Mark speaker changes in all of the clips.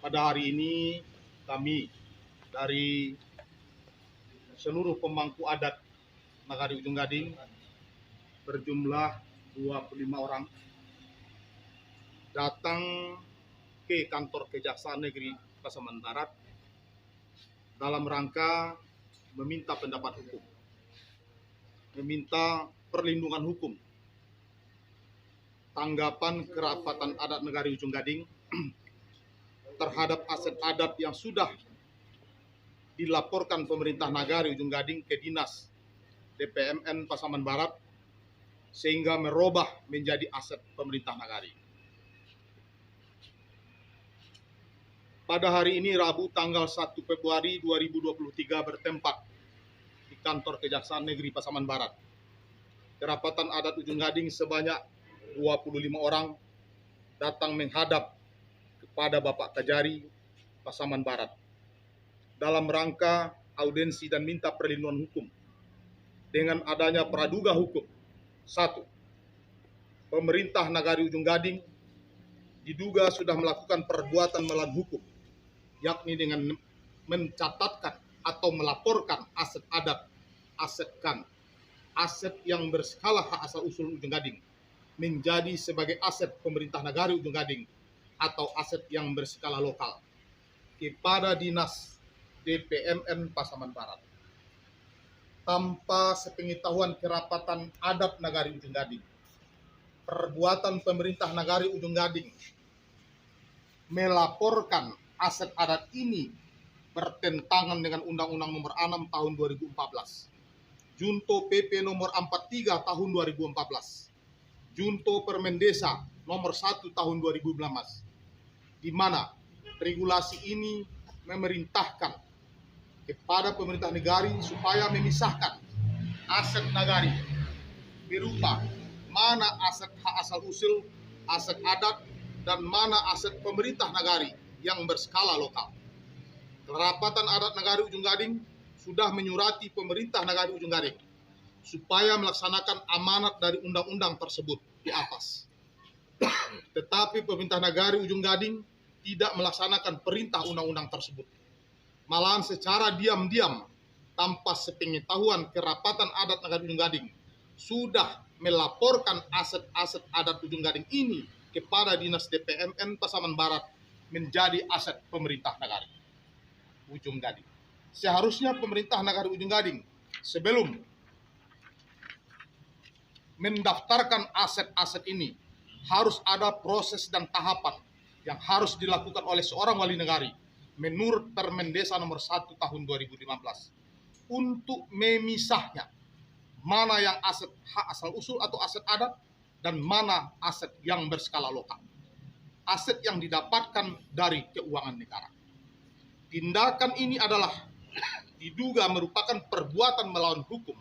Speaker 1: Pada hari ini kami dari seluruh pemangku adat Nagari Ujung Gading berjumlah 25 orang datang ke kantor Kejaksaan Negeri Pasaman Barat dalam rangka meminta pendapat hukum, meminta perlindungan hukum, tanggapan kerapatan adat Nagari Ujung Gading terhadap aset adat yang sudah dilaporkan pemerintah Nagari Ujung Gading ke Dinas DPMN Pasaman Barat sehingga merubah menjadi aset pemerintah Nagari. Pada hari ini Rabu tanggal 1 Februari 2023 bertempat di kantor Kejaksaan Negeri Pasaman Barat. Kerapatan adat Ujung Gading sebanyak 25 orang datang menghadap kepada Bapak Kajari Pasaman Barat dalam rangka audensi dan minta perlindungan hukum dengan adanya praduga hukum. 1. Pemerintah Nagari Ujung Gading diduga sudah melakukan perbuatan melawan hukum, yakni dengan mencatatkan atau melaporkan aset adat, aset yang berskala hak asal usul Ujung Gading menjadi sebagai aset pemerintah Nagari Ujung Gading atau aset yang berskala lokal kepada Dinas DPMN Pasaman Barat tanpa sepengetahuan kerapatan adat Nagari Ujung Gading. Perbuatan pemerintah Nagari Ujung Gading melaporkan aset adat ini bertentangan dengan Undang-Undang Nomor 6 Tahun 2014, Junto PP Nomor 43 Tahun 2014, Junto Permendesa Nomor 1 Tahun 2015, di mana regulasi ini memerintahkan kepada pemerintah negari supaya memisahkan aset nagari berupa mana aset hak asal usul, aset adat, dan mana aset pemerintah nagari yang berskala lokal. Kerapatan adat Nagari Ujung Gading sudah menyurati pemerintah Nagari Ujung Gading supaya melaksanakan amanat dari undang-undang tersebut di atas. Tetapi pemerintah Nagari Ujung Gading tidak melaksanakan perintah undang-undang tersebut. Malahan secara diam-diam tanpa sepengetahuan kerapatan adat Nagari Ujung Gading sudah melaporkan aset-aset adat Ujung Gading ini kepada Dinas DPMN Pasaman Barat menjadi aset pemerintah Nagari Ujung Gading. Seharusnya pemerintah Nagari Ujung Gading sebelum mendaftarkan aset-aset ini harus ada proses dan tahapan yang harus dilakukan oleh seorang wali negari menurut Permendesa Nomor 1 Tahun 2015 untuk memisahnya mana yang aset hak asal usul atau aset adat dan mana aset yang berskala lokal, aset yang didapatkan dari keuangan negara. Tindakan ini adalah diduga merupakan perbuatan melawan hukum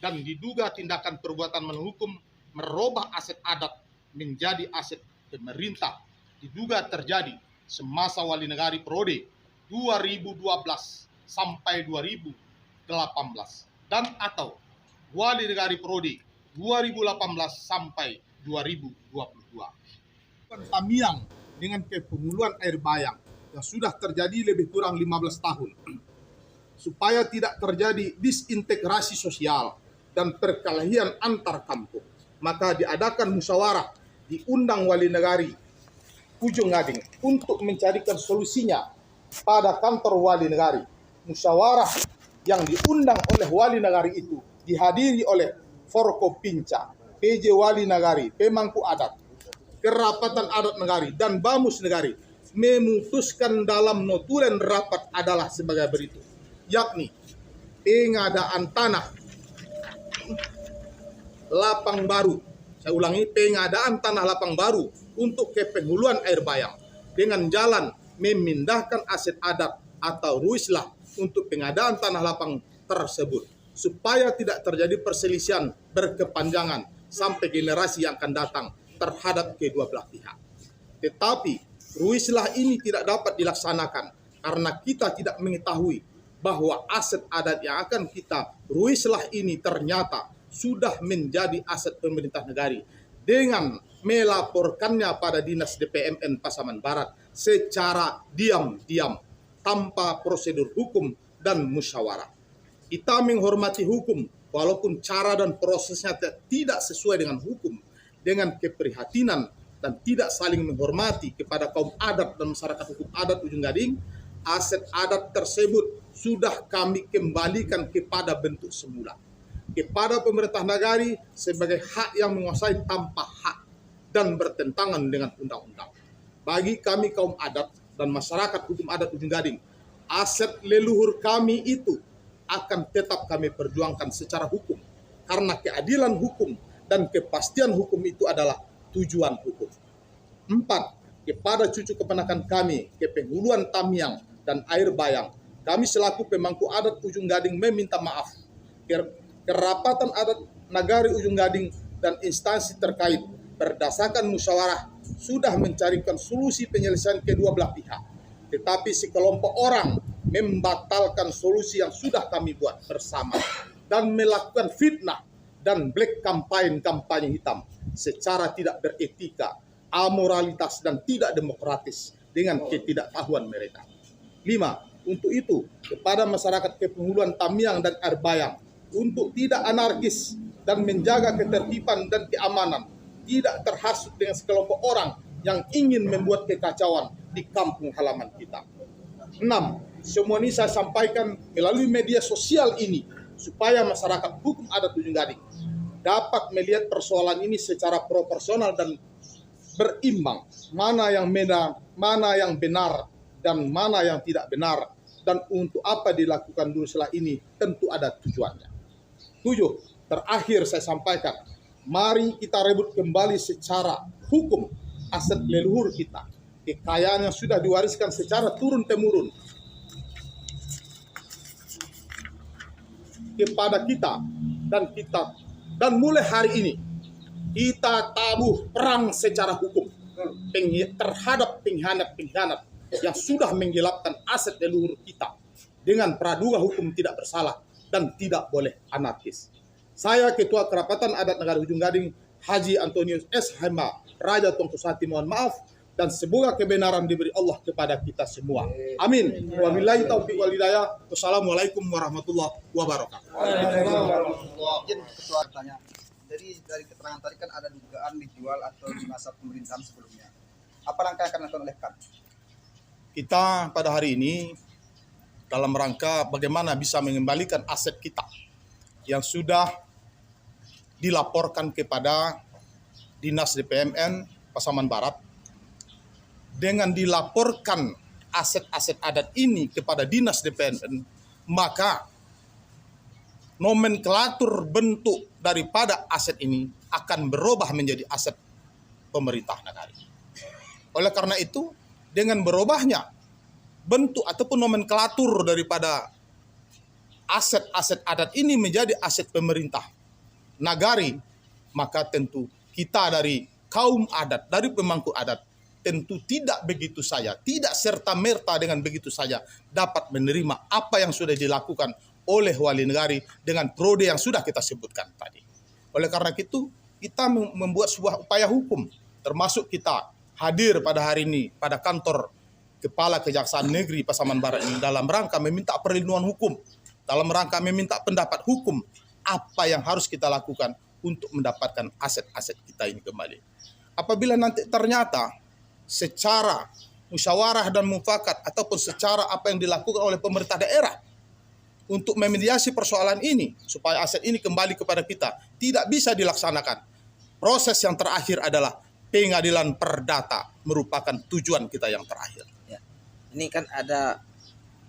Speaker 1: dan diduga tindakan perbuatan melawan hukum merubah aset adat menjadi aset pemerintah diduga terjadi semasa Wali Negari Periode 2012 sampai 2018 dan atau Wali Negari Periode 2018 sampai 2022. Tamiang dengan pemuluan air bayang yang sudah terjadi lebih kurang 15 tahun. Supaya tidak terjadi disintegrasi sosial dan perkelahian antar kampung, maka diadakan musyawarah diundang Wali Negari Ujung Gading untuk mencarikan solusinya pada kantor Wali Negari. Musyawarah yang diundang oleh Wali Negari itu dihadiri oleh Forkopimda, PJ Wali Negari, pemangku adat, kerapatan adat negari, dan Bamus Negari memutuskan dalam notulen rapat adalah sebagai berikut, yakni pengadaan tanah lapang baru. Saya ulangi, pengadaan tanah lapang baru untuk kepenghuluan air bayang dengan jalan memindahkan aset adat atau ruislah untuk pengadaan tanah lapang tersebut supaya tidak terjadi perselisihan berkepanjangan sampai generasi yang akan datang terhadap kedua belah pihak. Tetapi ruislah ini tidak dapat dilaksanakan karena kita tidak mengetahui bahwa aset adat yang akan kita ruislah ini ternyata sudah menjadi aset pemerintah negari dengan melaporkannya pada Dinas DPMN Pasaman Barat secara diam-diam tanpa prosedur hukum dan musyawarah. Kita menghormati hukum walaupun cara dan prosesnya tidak sesuai dengan hukum, dengan keprihatinan dan tidak saling menghormati kepada kaum adat dan masyarakat hukum adat Ujung Gading. Aset adat tersebut sudah kami kembalikan kepada bentuk semula, kepada pemerintah nagari sebagai hak yang menguasai tanpa hak dan bertentangan dengan undang-undang. Bagi kami kaum adat dan masyarakat hukum adat Ujung Gading, aset leluhur kami itu akan tetap kami perjuangkan secara hukum, karena keadilan hukum dan kepastian hukum itu adalah tujuan hukum. 4. Kepada cucu keponakan kami, Kepenghuluan Tamiang dan Air Bayang, kami selaku pemangku adat Ujung Gading meminta maaf. Kerapatan adat Nagari Ujung Gading dan instansi terkait berdasarkan musyawarah sudah mencarikan solusi penyelesaian kedua belah pihak. Tetapi sekelompok orang membatalkan solusi yang sudah kami buat bersama dan melakukan fitnah dan black kampanye hitam secara tidak beretika, amoralitas dan tidak demokratis dengan ketidaktahuan mereka. 5. Untuk itu, kepada masyarakat Kepenghuluan Tamiang dan Air Bayang untuk tidak anarkis dan menjaga ketertiban dan keamanan, tidak terhasut dengan sekelompok orang yang ingin membuat kekacauan di kampung halaman kita. 6. Semua ini saya sampaikan melalui media sosial ini supaya masyarakat hukum adat Ujung Gading dapat melihat persoalan ini secara proporsional dan berimbang, mana yang benar dan mana yang tidak benar, dan untuk apa dilakukan dulu setelah ini tentu ada tujuannya. 7. Terakhir saya sampaikan, mari kita rebut kembali secara hukum aset leluhur kita, kekayaan yang sudah diwariskan secara turun-temurun kepada kita, dan mulai hari ini kita tabuh perang secara hukum terhadap pengkhianat-pengkhianat yang sudah menggelapkan aset leluhur kita dengan praduga hukum tidak bersalah dan tidak boleh anarkis. Saya Ketua Kerapatan Adat Nagari Ujung Gading Haji Antonius S. Hema Raja Tongkusati mohon maaf, dan semoga kebenaran diberi Allah kepada kita semua. Amin. Wabillahi taufiq wal hidayah. Wassalamualaikum warahmatullahi wabarakatuh.
Speaker 2: Izin Ketua tanya. Jadi dari keterangan tadi kan ada dugaan dijual atau di masa pemerintahan sebelumnya. Apa langkah yang akan dilakukan oleh KAN?
Speaker 1: Kita pada hari ini dalam rangka bagaimana bisa mengembalikan aset kita yang sudah dilaporkan kepada Dinas DPMN Pasaman Barat. Dengan dilaporkan aset-aset adat ini kepada Dinas DPMN, maka nomenklatur bentuk daripada aset ini akan berubah menjadi aset pemerintah negara. Oleh karena itu, dengan berubahnya bentuk ataupun nomenklatur daripada aset-aset adat ini menjadi aset pemerintah nagari, maka tentu kita dari kaum adat, dari pemangku adat, tentu tidak begitu saja, tidak serta-merta dengan begitu saja dapat menerima apa yang sudah dilakukan oleh wali negari dengan prode yang sudah kita sebutkan tadi. Oleh karena itu, kita membuat sebuah upaya hukum, termasuk kita hadir pada hari ini pada kantor Kepala Kejaksaan Negeri Pasaman Barat ini dalam rangka meminta perlindungan hukum, dalam rangka meminta pendapat hukum apa yang harus kita lakukan untuk mendapatkan aset-aset kita ini kembali. Apabila nanti ternyata secara musyawarah dan mufakat ataupun secara apa yang dilakukan oleh pemerintah daerah untuk memediasi persoalan ini supaya aset ini kembali kepada kita tidak bisa dilaksanakan, proses yang terakhir adalah pengadilan perdata merupakan tujuan kita yang terakhir.
Speaker 3: Ya. Ini kan ada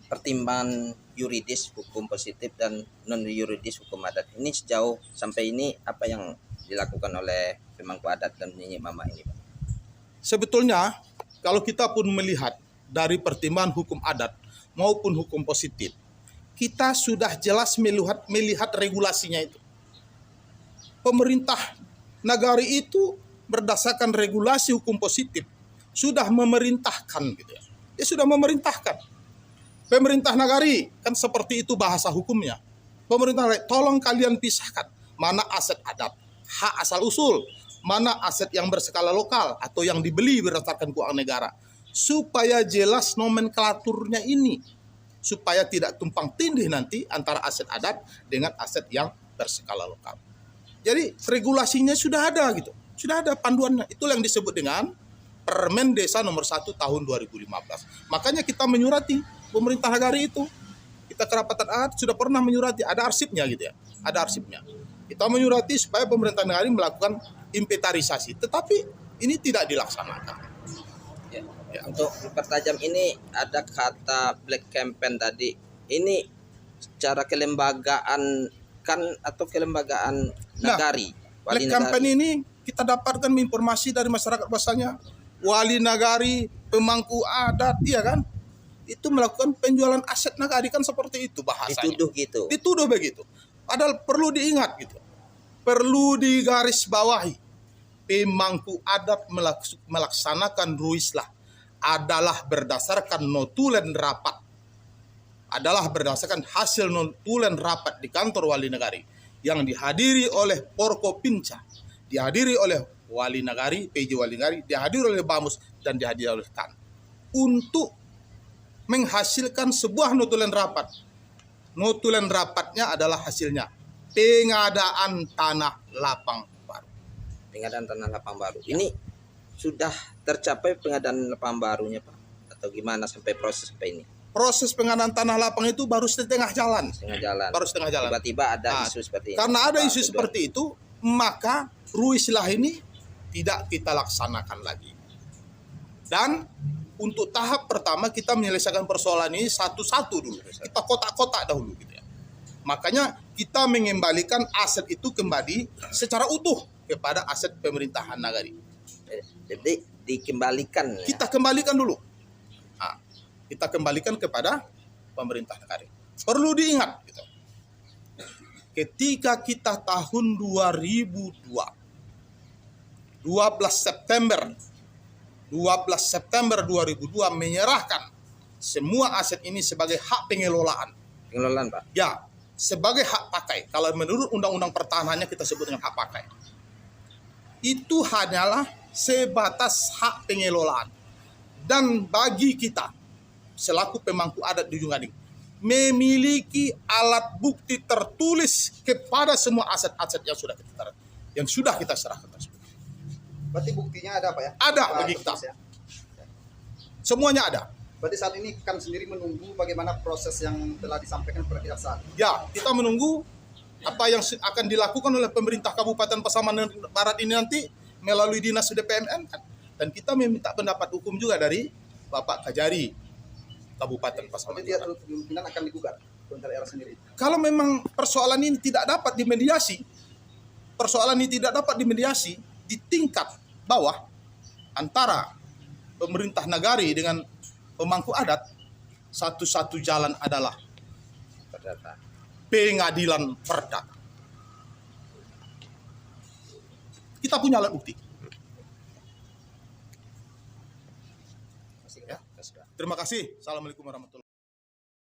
Speaker 3: pertimbangan yuridis hukum positif dan non yuridis hukum adat. Ini sejauh sampai ini apa yang dilakukan oleh pemangku adat dan Nyi Mama ini, Pak?
Speaker 1: Sebetulnya kalau kita pun melihat dari pertimbangan hukum adat maupun hukum positif, kita sudah jelas melihat regulasinya itu. Pemerintah nagari itu berdasarkan regulasi hukum positif sudah memerintahkan gitu ya. Dia sudah memerintahkan. Pemerintah nagari kan seperti itu bahasa hukumnya. Pemerintah nagari, tolong kalian pisahkan mana aset adat, hak asal usul, mana aset yang berskala lokal atau yang dibeli berdasarkan keuangan negara. Supaya jelas nomenklaturnya ini, supaya tidak tumpang tindih nanti antara aset adat dengan aset yang berskala lokal. Jadi regulasinya sudah ada gitu, sudah ada panduannya. Itulah yang disebut dengan Permen Desa nomor 1 tahun 2015. Makanya kita menyurati pemerintah negara itu. Kita Kerapatan Adat sudah pernah menyurati, ada arsipnya gitu ya, ada arsipnya. Kita menyurati supaya pemerintah negara melakukan inventarisasi, tetapi ini tidak dilaksanakan.
Speaker 3: Ya. Untuk pertajam ini ada kata black campaign tadi. Ini secara kelembagaan kan atau kelembagaan nagari.
Speaker 1: Black campaign ini kita dapatkan informasi dari masyarakat bahasanya wali nagari, pemangku adat, iya kan? Itu melakukan penjualan aset nagari kan seperti itu bahasanya.
Speaker 3: Dituduh gitu.
Speaker 1: Dituduh begitu. Padahal perlu diingat gitu. Perlu digarisbawahi. Pemangku adat melaksanakan ruislah adalah berdasarkan notulen rapat. Adalah berdasarkan hasil notulen rapat di kantor wali nagari yang dihadiri oleh Porkopimca, dihadiri oleh wali nagari, PJ wali nagari, dihadiri oleh Bamus dan dihadiri oleh KAN untuk menghasilkan sebuah notulen rapat. Notulen rapatnya adalah hasilnya pengadaan tanah lapang baru.
Speaker 3: Pengadaan tanah lapang baru. Ini sudah tercapai pengadaan lapang barunya, Pak? Atau gimana sampai proses sampai ini?
Speaker 1: Proses pengadaan tanah lapang itu baru setengah jalan.
Speaker 3: Setengah jalan.
Speaker 1: Baru setengah jalan.
Speaker 3: Tiba-tiba ada isu seperti ini.
Speaker 1: Karena ada isu seperti itu, maka ruislah ini tidak kita laksanakan lagi. Dan untuk tahap pertama kita menyelesaikan persoalan ini satu-satu dulu. Kita kotak-kotak dahulu gitu ya. Makanya kita mengembalikan aset itu kembali secara utuh kepada aset pemerintahan nagari.
Speaker 3: Jadi dikembalikan.
Speaker 1: Kita kembalikan dulu. Nah, kita kembalikan kepada pemerintah nagari. Perlu diingat gitu. Ketika kita tahun 2002 12 September 2002 menyerahkan semua aset ini sebagai hak pengelolaan.
Speaker 3: Pengelolaan, Pak?
Speaker 1: Ya, sebagai hak pakai. Kalau menurut undang-undang pertahanannya kita sebut dengan hak pakai. Itu hanyalah sebatas hak pengelolaan. Dan bagi kita, selaku pemangku adat di Ujung Gading, memiliki alat bukti tertulis kepada semua aset-aset yang sudah kita serahkan tersebut.
Speaker 2: Berarti buktinya ada, Pak ya?
Speaker 1: Ada bagi kita.
Speaker 2: Ya.
Speaker 1: Semuanya ada.
Speaker 2: Berarti saat ini KAN sendiri menunggu bagaimana proses yang telah disampaikan kepada kejaksaan.
Speaker 1: Ya, kita menunggu apa yang akan dilakukan oleh pemerintah Kabupaten Pasaman Barat ini nanti melalui Dinas DPMN kan. Dan kita meminta pendapat hukum juga dari Bapak Kajari Kabupaten Pasaman
Speaker 2: Berarti dia
Speaker 1: Barat.
Speaker 2: kemungkinan akan digugat untuk era sendiri.
Speaker 1: Kalau memang persoalan ini tidak dapat dimediasi, di tingkat bawah antara pemerintah nagari dengan pemangku adat, satu-satu jalan adalah
Speaker 3: Perdata.
Speaker 1: pengadilan perdata. Kita punya alat bukti. Ya. Terima kasih. Assalamualaikum warahmatullahi wabarakatuh.